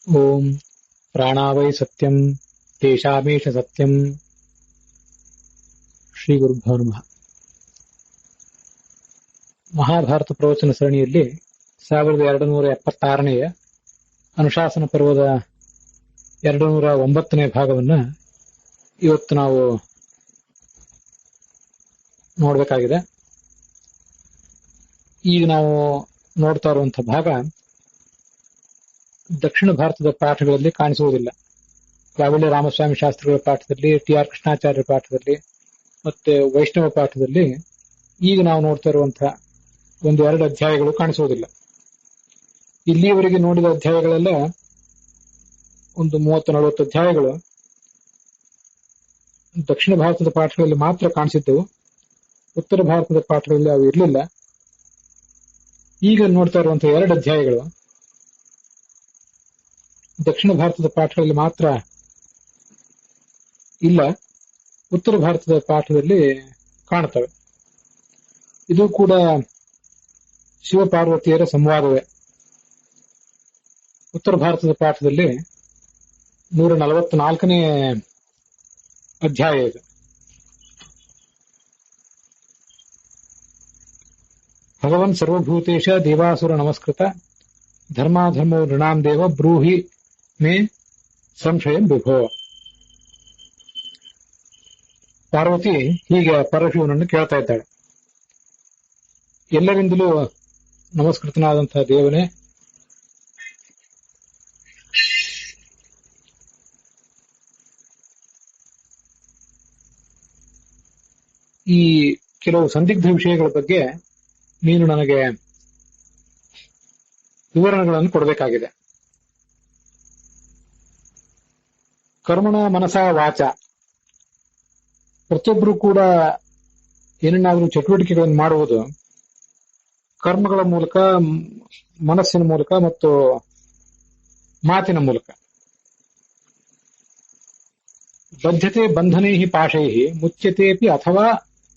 ಓಂ ಪ್ರಾಣಾವೈ ಸತ್ಯಂ ತೇಷಾಮೇಷ ಸತ್ಯಂ. ಶ್ರೀ ಗುರುಭ್ಯೋ ನಮಃ. ಮಹಾಭಾರತ ಪ್ರವಚನ ಸರಣಿಯಲ್ಲಿ 1276ನೇ ಅನುಶಾಸನ ಪರ್ವದ 209ನೇ ಭಾಗವನ್ನ ಇವತ್ತು ನಾವು ನೋಡಬೇಕಾಗಿದೆ. ಈಗ ನಾವು ನೋಡ್ತಾ ಇರುವಂತಹ ಭಾಗ ದಕ್ಷಿಣ ಭಾರತದ ಪಾಠಗಳಲ್ಲಿ ಕಾಣಿಸುವುದಿಲ್ಲ. ಯಾವಳ್ಳಿ ರಾಮಸ್ವಾಮಿ ಶಾಸ್ತ್ರಿಗಳ ಪಾಠದಲ್ಲಿ, ಟಿ.ಆರ್. ಕೃಷ್ಣಾಚಾರ್ಯರ ಪಾಠದಲ್ಲಿ ಮತ್ತೆ ವೈಷ್ಣವ ಪಾಠದಲ್ಲಿ ಈಗ ನಾವು ನೋಡ್ತಾ ಇರುವಂತಹ ಒಂದೆರಡು ಅಧ್ಯಾಯಗಳು ಕಾಣಿಸುವುದಿಲ್ಲ. ಇಲ್ಲಿಯವರೆಗೆ ನೋಡಿದ ಅಧ್ಯಾಯಗಳೆಲ್ಲ ಒಂದು 30-40 ಅಧ್ಯಾಯಗಳು ದಕ್ಷಿಣ ಭಾರತದ ಪಾಠಗಳಲ್ಲಿ ಮಾತ್ರ ಕಾಣಿಸಿದ್ದವು. ಉತ್ತರ ಭಾರತದ ಪಾಠಗಳಲ್ಲಿ ಅವು ಇರಲಿಲ್ಲ. ಈಗ ನೋಡ್ತಾ ಇರುವಂತಹ 2 ಅಧ್ಯಾಯಗಳು ದಕ್ಷಿಣ ಭಾರತದ ಪಾಠಗಳಲ್ಲಿ ಮಾತ್ರ ಇಲ್ಲ, ಉತ್ತರ ಭಾರತದ ಪಾಠದಲ್ಲಿ ಕಾಣುತ್ತವೆ. ಇದು ಕೂಡ ಶಿವಪಾರ್ವತಿಯರ ಸಂವಾದವೇ. ಉತ್ತರ ಭಾರತದ ಪಾಠದಲ್ಲಿ 144ನೇ ಅಧ್ಯಾಯ ಇದು. ಭಗವನ್ ಸರ್ವಭೂತೇಶ ದೇವಾಸುರ ನಮಸ್ಕೃತ ಧರ್ಮಾಧರ್ಮೋ ನೃಣಾಂ ದೇವ ಬ್ರೂಹಿ ಮೇ ಸಂಶಯಂ ವಿಭೋ. ಪಾರ್ವತಿ ಹೀಗೆ ಪರಶಿವನನ್ನು ಕೇಳ್ತಾ ಇದ್ದಾಳೆ. ಎಲ್ಲರಿಂದಲೂ ನಮಸ್ಕೃತನಾದಂತಹ ದೇವನೇ, ಈ ಕೆಲವು ಸಂದಿಗ್ಧ ವಿಷಯಗಳ ಬಗ್ಗೆ ನೀನು ನನಗೆ ವಿವರಣೆಗಳನ್ನು ಕೊಡಬೇಕಾಗಿದೆ. ಕರ್ಮಣ ಮನಸ ವಾಚ, ಪ್ರತಿಯೊಬ್ಬರು ಕೂಡ ಏನನ್ನಾದರೂ ಚಟುವಟಿಕೆಗಳನ್ನು ಮಾಡುವುದು ಕರ್ಮಗಳ ಮೂಲಕ, ಮನಸ್ಸಿನ ಮೂಲಕ ಮತ್ತು ಮಾತಿನ ಮೂಲಕ. ಬದ್ಧತೆ ಬಂಧನೈ ಪಾಶೈ ಮುಚ್ಯತೆಪಿ ಅಥವಾ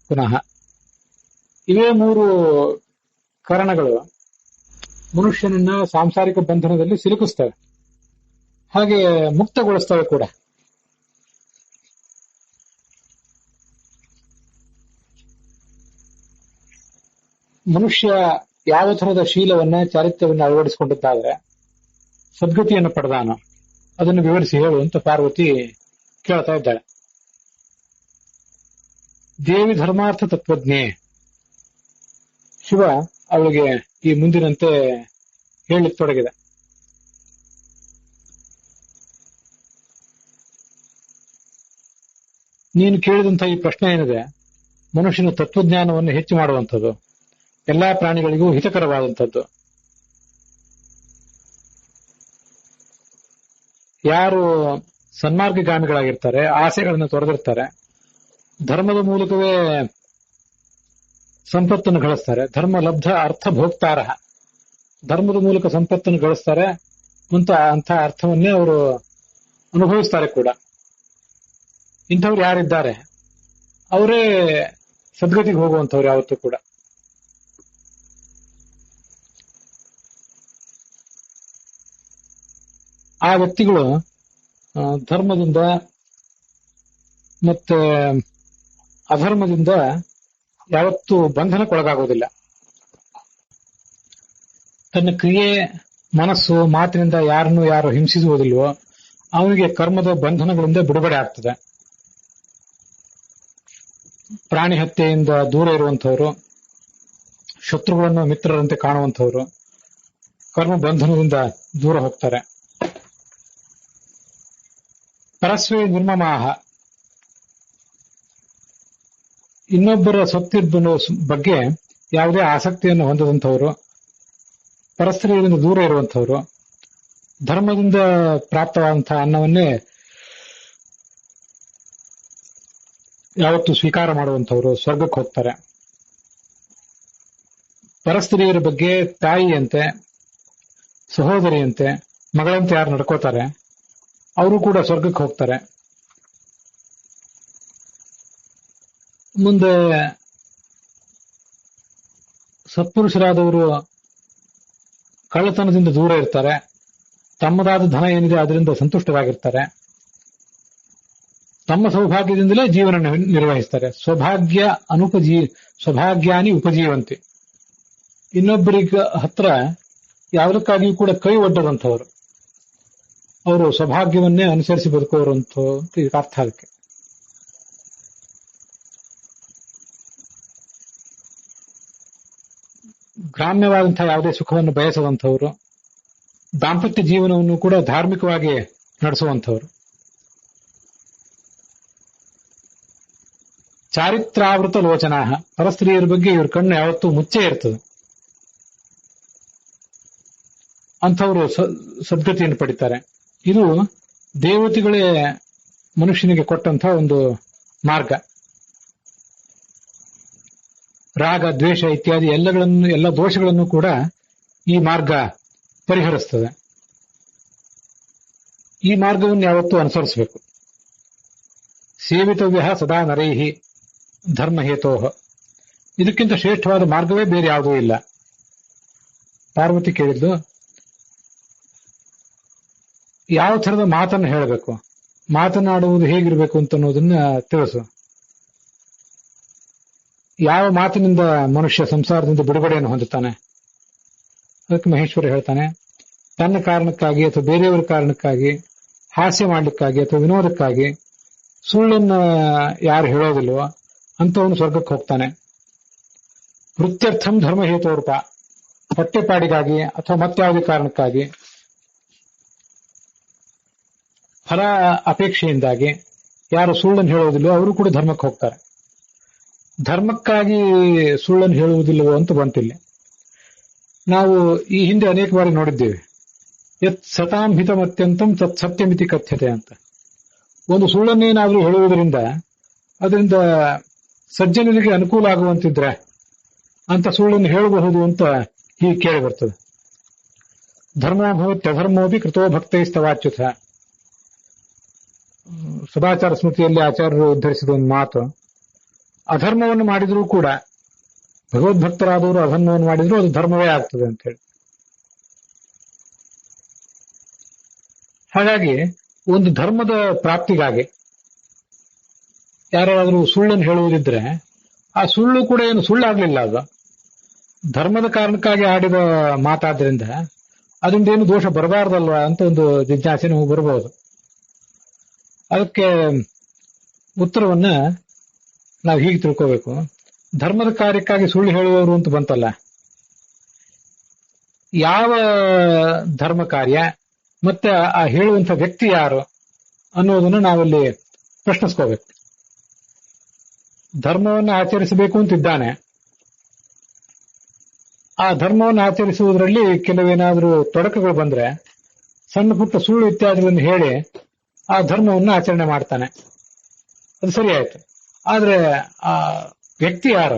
ಪುನಃ. ಇವೇ 3 ಕಾರಣಗಳು ಮನುಷ್ಯನನ್ನ ಸಾಂಸಾರಿಕ ಬಂಧನದಲ್ಲಿ ಸಿಲುಕಿಸ್ತವೆ, ಹಾಗೆ ಮುಕ್ತಗೊಳಿಸ್ತವೆ ಕೂಡ. ಮನುಷ್ಯ ಯಾವ ತರದ ಶೀಲವನ್ನ, ಚಾರಿತ್ರ್ಯವನ್ನ ಅಳವಡಿಸಿಕೊಂಡಿದ್ದಾದ್ರೆ ಸದ್ಗತಿಯನ್ನು ಪಡೆದಾನೋ ಅದನ್ನು ವಿವರಿಸಿ ಹೇಳು ಅಂತ ಪಾರ್ವತಿ ಕೇಳ್ತಾ ಇದ್ದಾಳೆ. ದೇವಿ ಧರ್ಮಾರ್ಥ ತತ್ವಜ್ಞೆ. ಶಿವ ಅವಳಿಗೆ ಈ ಮುಂದಿನಂತೆ ಹೇಳಲಿಕ್ಕೆ ತೊಡಗಿದೆ. ನೀನು ಕೇಳಿದಂತಹ ಈ ಪ್ರಶ್ನೆ ಏನಿದೆ, ಮನುಷ್ಯನ ತತ್ವಜ್ಞಾನವನ್ನು ಹೆಚ್ಚು ಮಾಡುವಂಥದ್ದು, ಎಲ್ಲಾ ಪ್ರಾಣಿಗಳಿಗೂ ಹಿತಕರವಾದಂಥದ್ದು. ಯಾರು ಸನ್ಮಾರ್ಗಗಾಮಿಗಳಾಗಿರ್ತಾರೆ, ಆಸೆಗಳನ್ನು ತೊರೆದಿರ್ತಾರೆ, ಧರ್ಮದ ಮೂಲಕವೇ ಸಂಪತ್ತನ್ನು ಗಳಿಸ್ತಾರೆ, ಧರ್ಮ ಲಬ್ಧ ಅರ್ಥ ಭೋಕ್ತಾರ, ಧರ್ಮದ ಮೂಲಕ ಸಂಪತ್ತನ್ನು ಗಳಿಸ್ತಾರೆ ಅಂತ ಅರ್ಥವನ್ನೇ ಅವರು ಅನುಭವಿಸ್ತಾರೆ ಕೂಡ. ಇಂಥವ್ರು ಯಾರಿದ್ದಾರೆ ಅವರೇ ಸದ್ಗತಿಗೆ ಹೋಗುವಂಥವ್ರು ಯಾವತ್ತೂ ಕೂಡ. ಆ ವ್ಯಕ್ತಿಗಳು ಧರ್ಮದಿಂದ ಮತ್ತೆ ಅಧರ್ಮದಿಂದ ಯಾವತ್ತೂ ಬಂಧನಕ್ಕೊಳಗಾಗೋದಿಲ್ಲ. ತನ್ನ ಕ್ರಿಯೆ, ಮನಸ್ಸು, ಮಾತಿನಿಂದ ಯಾರನ್ನು ಯಾರು ಹಿಂಸಿಸುವುದಿಲ್ವೋ ಅವನಿಗೆ ಕರ್ಮದ ಬಂಧನಗಳಿಂದ ಬಿಡುಗಡೆ ಆಗ್ತದೆ. ಪ್ರಾಣಿ ಹತ್ಯೆಯಿಂದ ದೂರ ಇರುವಂಥವ್ರು, ಶತ್ರುಗಳನ್ನು ಮಿತ್ರರಂತೆ ಕಾಣುವಂಥವ್ರು ಕರ್ಮ ಬಂಧನದಿಂದ ದೂರ ಹೋಗ್ತಾರೆ. ಪರಸ್ವೇ ನಿರ್ಮಮಾಹ, ಇನ್ನೊಬ್ಬರ ಸೊತ್ತಿನ ಬಗ್ಗೆ ಯಾವುದೇ ಆಸಕ್ತಿಯನ್ನು ಹೊಂದದಂಥವ್ರು, ಪರಸ್ತ್ರೀಯರಿಂದ ದೂರ ಇರುವಂಥವ್ರು, ಧರ್ಮದಿಂದ ಪ್ರಾಪ್ತವಾದಂತಹ ಅನ್ನವನ್ನೇ ಯಾವತ್ತೂ ಸ್ವೀಕಾರ ಮಾಡುವಂಥವ್ರು ಸ್ವರ್ಗಕ್ಕೆ ಹೋಗ್ತಾರೆ. ಪರಸ್ತ್ರೀಯರ ಬಗ್ಗೆ ತಾಯಿಯಂತೆ, ಸಹೋದರಿಯಂತೆ, ಮಗಳಂತೆ ಯಾರು ನಡ್ಕೋತಾರೆ ಅವರು ಕೂಡ ಸ್ವರ್ಗಕ್ಕೆ ಹೋಗ್ತಾರೆ. ಮುಂದೆ ಸತ್ಪುರುಷರಾದವರು ಕಳ್ಳತನದಿಂದ ದೂರ ಇರ್ತಾರೆ, ತಮ್ಮದಾದ ಧನ ಏನಿದೆ ಅದರಿಂದ ಸಂತುಷ್ಟರಾಗಿರ್ತಾರೆ. ತಮ್ಮ ಸೌಭಾಗ್ಯದಿಂದಲೇ ಜೀವನ ನಿರ್ವಹಿಸ್ತಾರೆ. ಸ್ವಭಾಗ್ಯಾನಿ ಉಪಜೀವಂತಿ. ಇನ್ನೊಬ್ಬರಿಗ ಹತ್ರ ಯಾವುದಕ್ಕಾಗಿಯೂ ಕೂಡ ಕೈ ಒಡ್ಡದಂಥವ್ರು, ಅವರು ಸೌಭಾಗ್ಯವನ್ನೇ ಅನುಸರಿಸಿ ಬದುಕೋರು ಅಂತ ಈಗ ಅರ್ಥ. ಅದಕ್ಕೆ ಗ್ರಾಮ್ಯವಾದಂತಹ ಯಾವುದೇ ಸುಖವನ್ನು ಬಯಸದಂಥವ್ರು, ದಾಂಪತ್ಯ ಜೀವನವನ್ನು ಕೂಡ ಧಾರ್ಮಿಕವಾಗಿ ನಡೆಸುವಂಥವ್ರು, ಚಾರಿತ್ರಾವೃತ ಲೋಚನಾ, ಪರಸ್ತ್ರೀಯರ ಬಗ್ಗೆ ಇವ್ರ ಕಣ್ಣು ಯಾವತ್ತೂ ಮುಚ್ಚೇ ಇರ್ತದೆ. ಅಂಥವರು ಸದ್ಗತಿಯನ್ನು ಪಡಿತಾರೆ. ಇದು ದೇವತೆಗಳೇ ಮನುಷ್ಯನಿಗೆ ಕೊಟ್ಟಂತಹ ಒಂದು ಮಾರ್ಗ. ರಾಗ, ದ್ವೇಷ ಇತ್ಯಾದಿ ಎಲ್ಲ ದೋಷಗಳನ್ನು ಕೂಡ ಈ ಮಾರ್ಗ ಪರಿಹರಿಸ್ತದೆ. ಈ ಮಾರ್ಗವನ್ನು ಯಾವತ್ತೂ ಅನುಸರಿಸಬೇಕು. ಸೇವಿತವ್ಯ ಸದಾ ನರೈಹಿ ಧರ್ಮಹೇತೋಹ. ಇದಕ್ಕಿಂತ ಶ್ರೇಷ್ಠವಾದ ಮಾರ್ಗವೇ ಬೇರೆ ಯಾವುದೂ ಇಲ್ಲ. ಪಾರ್ವತಿ ಕೇಳಿದ್ದು, ಯಾವ ಥರದ ಮಾತನ್ನು ಹೇಳಬೇಕು, ಮಾತನಾಡುವುದು ಹೇಗಿರಬೇಕು ಅಂತ ಅನ್ನೋದನ್ನ ತಿಳಿಸು. ಯಾವ ಮಾತಿನಿಂದ ಮನುಷ್ಯ ಸಂಸಾರದಿಂದ ಬಿಡುಗಡೆಯನ್ನು ಹೊಂದುತ್ತಾನೆ? ಅದಕ್ಕೆ ಮಹೇಶ್ವರ ಹೇಳ್ತಾನೆ, ತನ್ನ ಕಾರಣಕ್ಕಾಗಿ ಅಥವಾ ಬೇರೆಯವರ ಕಾರಣಕ್ಕಾಗಿ, ಹಾಸ್ಯ ಮಾಡಲಿಕ್ಕಾಗಿ ಅಥವಾ ವಿನೋದಕ್ಕಾಗಿ ಸುಳ್ಳನ್ನು ಯಾರು ಹೇಳೋದಿಲ್ವೋ ಅಂತವನು ಸ್ವರ್ಗಕ್ಕೆ ಹೋಗ್ತಾನೆ. ವೃತ್ಯರ್ಥಂ ಧರ್ಮಹೇತೋರ್ಪ, ಹೊಟ್ಟೆಪಾಡಿಗಾಗಿ ಅಥವಾ ಮತ್ಯಾವುದೇ ಕಾರಣಕ್ಕಾಗಿ, ಫಲ ಅಪೇಕ್ಷೆಯಿಂದಾಗಿ ಯಾರು ಸುಳ್ಳನ್ನು ಹೇಳೋದಿಲ್ವೋ ಅವರು ಕೂಡ ಧರ್ಮಕ್ಕೆ ಹೋಗ್ತಾರೆ. ಧರ್ಮಕ್ಕಾಗಿ ಸುಳ್ಳನ್ನು ಹೇಳುವುದಿಲ್ಲವೋ ಅಂತ ಬಂತಿಲ್ಲ. ನಾವು ಈ ಹಿಂದೆ ಅನೇಕ ಬಾರಿ ನೋಡಿದ್ದೇವೆ, ಯತ್ ಸತಾಂ ಹಿತಮತ್ಯಂತಂ ತತ್ ಸತ್ಯಮಿತಿ ಕಥ್ಯತೆ ಅಂತ. ಒಂದು ಸುಳ್ಳನ್ನೇನಾದರೂ ಹೇಳುವುದರಿಂದ ಅದರಿಂದ ಸಜ್ಜನರಿಗೆ ಅನುಕೂಲ ಆಗುವಂತಿದ್ರೆ ಅಂತ ಸುಳ್ಳನ್ನು ಹೇಳಬಹುದು ಅಂತ ಹೀಗೆ ಕೇಳಿ ಬರ್ತದೆ. ಧರ್ಮೋಭವತ್ಯಧರ್ಮೋಪಿ ಕೃತೋ ಭಕ್ತೈಸ್ತವಾಚ್ಯುತ. ಸದಾಚಾರ ಸ್ಮೃತಿಯಲ್ಲಿ ಆಚಾರ್ಯರು ಉದ್ಧರಿಸಿದ ಒಂದು ಮಾತು, ಅಧರ್ಮವನ್ನು ಮಾಡಿದರೂ ಕೂಡ ಭಗವದ್ಭಕ್ತರಾದವರು ಅಧರ್ಮವನ್ನು ಮಾಡಿದ್ರು ಅದು ಧರ್ಮವೇ ಆಗ್ತದೆ ಅಂತ ಹೇಳಿ. ಹಾಗಾಗಿ ಒಂದು ಧರ್ಮದ ಪ್ರಾಪ್ತಿಗಾಗಿ ಯಾರಾದರೂ ಸುಳ್ಳನ್ನು ಹೇಳುವುದಿದ್ರೆ ಆ ಸುಳ್ಳು ಕೂಡ ಏನು ಸುಳ್ಳಾಗ್ಲಿಲ್ಲ, ಅದು ಧರ್ಮದ ಕಾರಣಕ್ಕಾಗಿ ಆಡಿದ ಮಾತಾದ್ರಿಂದ ಅದರಿಂದ ಏನು ದೋಷ ಬರಬಾರ್ದಲ್ವಾ ಅಂತ ಒಂದು ಜಿಜ್ಞಾಸೆ ನಮಗೆ ಬರಬಹುದು. ಅದಕ್ಕೆ ಉತ್ತರವನ್ನ ನಾವು ಹೀಗೆ ತಿಳ್ಕೋಬೇಕು. ಧರ್ಮದ ಕಾರ್ಯಕ್ಕಾಗಿ ಸುಳ್ಳು ಹೇಳುವವರು ಅಂತ ಬಂತಲ್ಲ, ಯಾವ ಧರ್ಮ ಕಾರ್ಯ ಮತ್ತೆ ಆ ಹೇಳುವಂತ ವ್ಯಕ್ತಿ ಯಾರು ಅನ್ನೋದನ್ನು ನಾವಲ್ಲಿ ಪ್ರಶ್ನಿಸ್ಕೋಬೇಕು. ಧರ್ಮವನ್ನು ಆಚರಿಸಬೇಕು ಅಂತಿದ್ದಾನೆ, ಆ ಧರ್ಮವನ್ನು ಆಚರಿಸುವುದರಲ್ಲಿ ಕೆಲವೇನಾದರೂ ತೊಡಕುಗಳು ಬಂದ್ರೆ ಸಣ್ಣ ಪುಟ್ಟ ಸುಳ್ಳು ಇತ್ಯಾದಿಗಳನ್ನು ಹೇಳಿ ಆ ಧರ್ಮವನ್ನು ಆಚರಣೆ ಮಾಡ್ತಾನೆ, ಅದು ಸರಿ ಆಯ್ತು. ಆದ್ರೆ ಆ ವ್ಯಕ್ತಿ ಯಾರು,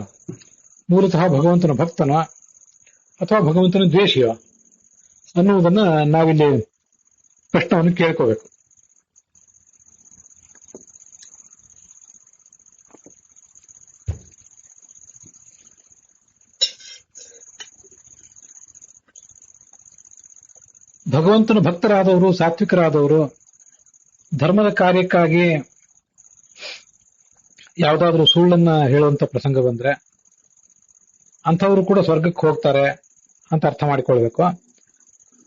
ಮೂಲತಃ ಭಗವಂತನ ಭಕ್ತನೋ ಅಥವಾ ಭಗವಂತನ ದ್ವೇಷಿಯೋ ಅನ್ನುವುದನ್ನ ನಾವಿಲ್ಲಿ ಪ್ರಶ್ನವನ್ನು ಕೇಳ್ಕೋಬೇಕು. ಭಗವಂತನ ಭಕ್ತರಾದವರು, ಸಾತ್ವಿಕರಾದವರು ಧರ್ಮದ ಕಾರ್ಯಕ್ಕಾಗಿ ಯಾವುದಾದ್ರೂ ಸುಳ್ಳನ್ನ ಹೇಳುವಂತ ಪ್ರಸಂಗ ಬಂದ್ರೆ ಅಂಥವರು ಕೂಡ ಸ್ವರ್ಗಕ್ಕೆ ಹೋಗ್ತಾರೆ ಅಂತ ಅರ್ಥ ಮಾಡಿಕೊಳ್ಬೇಕು.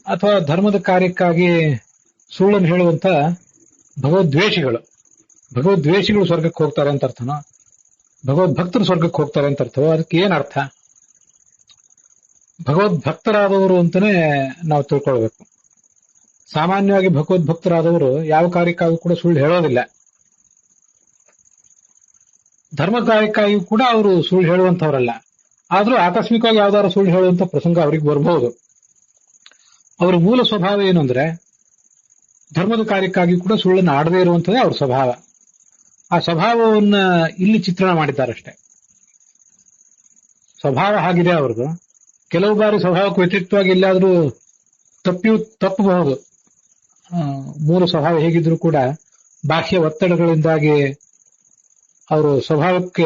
ಅಥವಾ ಧರ್ಮದ ಕಾರ್ಯಕ್ಕಾಗಿ ಸುಳ್ಳನ್ನು ಹೇಳುವಂತ ಭಗವದ್ವೇಷಿಗಳು ಸ್ವರ್ಗಕ್ಕೆ ಹೋಗ್ತಾರೆ ಅಂತ ಅರ್ಥನೋ, ಭಗವದ್ಭಕ್ತರು ಸ್ವರ್ಗಕ್ಕೆ ಹೋಗ್ತಾರೆ ಅಂತ ಅರ್ಥವೋ, ಅದಕ್ಕೆ ಏನ್ ಅರ್ಥ? ಭಗವದ್ಭಕ್ತರಾದವರು ಅಂತಾನೆ ನಾವು ತಿಳ್ಕೊಳ್ಬೇಕು. ಸಾಮಾನ್ಯವಾಗಿ ಭಗವದ್ಭಕ್ತರಾದವರು ಯಾವ ಕಾರ್ಯಕ್ಕಾಗೂ ಕೂಡ ಸುಳ್ಳು ಹೇಳೋದಿಲ್ಲ. ಧರ್ಮ ಕಾರ್ಯಕ್ಕಾಗಿ ಕೂಡ ಅವರು ಸುಳ್ಳು ಹೇಳುವಂತವರಲ್ಲ. ಆದ್ರೂ ಆಕಸ್ಮಿಕವಾಗಿ ಯಾವ್ದಾದ್ರು ಸುಳ್ಳು ಹೇಳುವಂತ ಪ್ರಸಂಗ ಅವ್ರಿಗೆ ಬರಬಹುದು. ಅವರ ಮೂಲ ಸ್ವಭಾವ ಏನು ಅಂದ್ರೆ ಧರ್ಮದ ಕಾರ್ಯಕ್ಕಾಗಿ ಕೂಡ ಸುಳ್ಳನ್ನು ಆಡದೇ ಇರುವಂತದೇ ಅವ್ರ ಸ್ವಭಾವ. ಆ ಸ್ವಭಾವವನ್ನ ಇಲ್ಲಿ ಚಿತ್ರಣ ಮಾಡಿದ್ದಾರಷ್ಟೇ. ಸ್ವಭಾವ ಆಗಿದೆ ಅವ್ರದ್ದು. ಕೆಲವು ಬಾರಿ ಸ್ವಭಾವಕ್ಕೆ ವ್ಯತಿರಿಕ್ತವಾಗಿ ಎಲ್ಲಾದ್ರೂ ತಪ್ಪಬಹುದು. ಮೂಲ ಸ್ವಭಾವ ಹೇಗಿದ್ರು ಕೂಡ ಬಾಹ್ಯ ಒತ್ತಡಗಳಿಂದಾಗಿ ಅವರು ಸ್ವಭಾವಕ್ಕೆ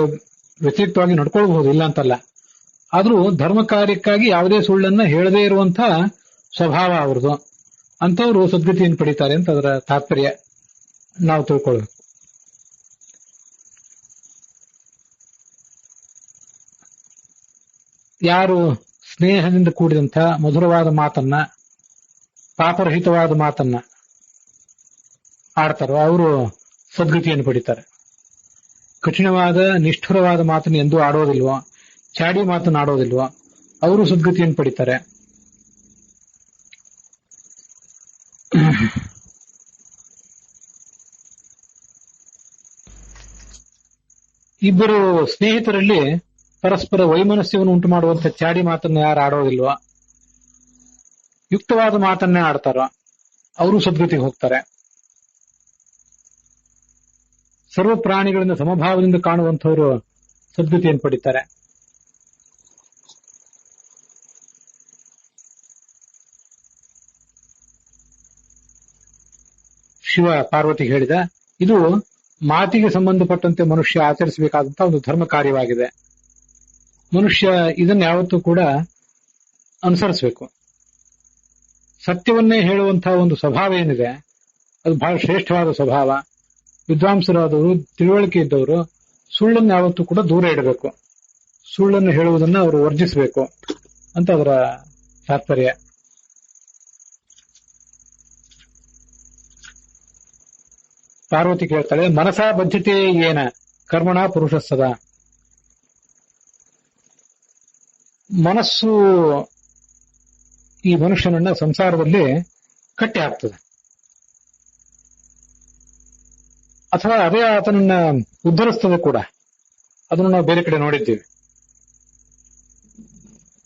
ವ್ಯತಿರಿಕ್ತವಾಗಿ ನಡ್ಕೊಳ್ಬಹುದು, ಇಲ್ಲ ಅಂತಲ್ಲ. ಆದ್ರೂ ಧರ್ಮ ಕಾರ್ಯಕ್ಕಾಗಿ ಯಾವುದೇ ಸುಳ್ಳನ್ನ ಹೇಳದೇ ಇರುವಂತಹ ಸ್ವಭಾವ ಅವ್ರದ್ದು. ಅಂತವರು ಸದ್ಗತಿಯನ್ನು ಪಡಿತಾರೆ ಅಂತ ಅದರ ತಾತ್ಪರ್ಯ ನಾವು ತಿಳ್ಕೊಳ್ಬೇಕು. ಯಾರು ಸ್ನೇಹದಿಂದ ಕೂಡಿದಂಥ ಮಧುರವಾದ ಮಾತನ್ನ, ಪಾಪರಹಿತವಾದ ಮಾತನ್ನ ಆಡ್ತಾರೋ ಅವರು ಸದ್ಗತಿಯನ್ನು ಪಡಿತಾರೆ. ಕಠಿಣವಾದ ನಿಷ್ಠುರವಾದ ಮಾತನ್ನು ಎಂದೂ ಆಡೋದಿಲ್ವೋ, ಚಾಡಿ ಮಾತನ್ನು ಆಡೋದಿಲ್ವೋ ಅವರು ಸದ್ಗತಿಯನ್ನು ಪಡಿತಾರೆ. ಇಬ್ಬರು ಸ್ನೇಹಿತರಲ್ಲಿ ಪರಸ್ಪರ ವೈಮನಸ್ಯವನ್ನು ಉಂಟು ಮಾಡುವಂತ ಚಾಡಿ ಮಾತನ್ನ ಯಾರು ಆಡೋದಿಲ್ವೋ, ಯುಕ್ತವಾದ ಮಾತನ್ನೇ ಆಡ್ತಾರೋ ಅವರು ಸದ್ಗತಿಗೆ ಹೋಗ್ತಾರೆ. ಸರ್ವ ಪ್ರಾಣಿಗಳಿಂದ ಸಮಭಾವದಿಂದ ಕಾಣುವಂಥವರು ಸದ್ಗತಿಯನ್ನು ಪಡಿತಾರೆ. ಶಿವ ಪಾರ್ವತಿಗೆ ಹೇಳಿದ, ಇದು ಮಾತಿಗೆ ಸಂಬಂಧಪಟ್ಟಂತೆ ಮನುಷ್ಯ ಆಚರಿಸಬೇಕಾದಂತಹ ಒಂದು ಧರ್ಮ ಕಾರ್ಯವಾಗಿದೆ. ಮನುಷ್ಯ ಇದನ್ನು ಯಾವತ್ತೂ ಕೂಡ ಅನುಸರಿಸಬೇಕು. ಸತ್ಯವನ್ನೇ ಹೇಳುವಂತಹ ಒಂದು ಸ್ವಭಾವ ಏನಿದೆ ಅದು ಬಹಳ ಶ್ರೇಷ್ಠವಾದ ಸ್ವಭಾವ. ವಿದ್ವಾಂಸರಾದವರು, ತಿಳುವಳಿಕೆ ಇದ್ದವರು ಸುಳ್ಳನ್ನು ಯಾವತ್ತೂ ಕೂಡ ದೂರ ಇಡಬೇಕು. ಸುಳ್ಳನ್ನು ಹೇಳುವುದನ್ನು ಅವರು ವರ್ಜಿಸಬೇಕು ಅಂತ ಅದರ ತಾತ್ಪರ್ಯ. ಪಾರ್ವತಿ ಕೇಳ್ತಾಳೆ, ಮನಸಾ ಬದ್ಧತೆ ಏನ ಕರ್ಮಣ ಪುರುಷ ಸದಾ. ಮನಸ್ಸು ಈ ಮನುಷ್ಯನನ್ನ ಸಂಸಾರದಲ್ಲಿ ಕಟ್ಟಿ ಹಾಕ್ತದೆ, ಅಥವಾ ಅದೇ ಆತನನ್ನ ಉದ್ಧರಿಸ್ತದೆ ಕೂಡ. ಅದನ್ನು ನಾವು ಬೇರೆ ಕಡೆ ನೋಡಿದ್ದೀವಿ.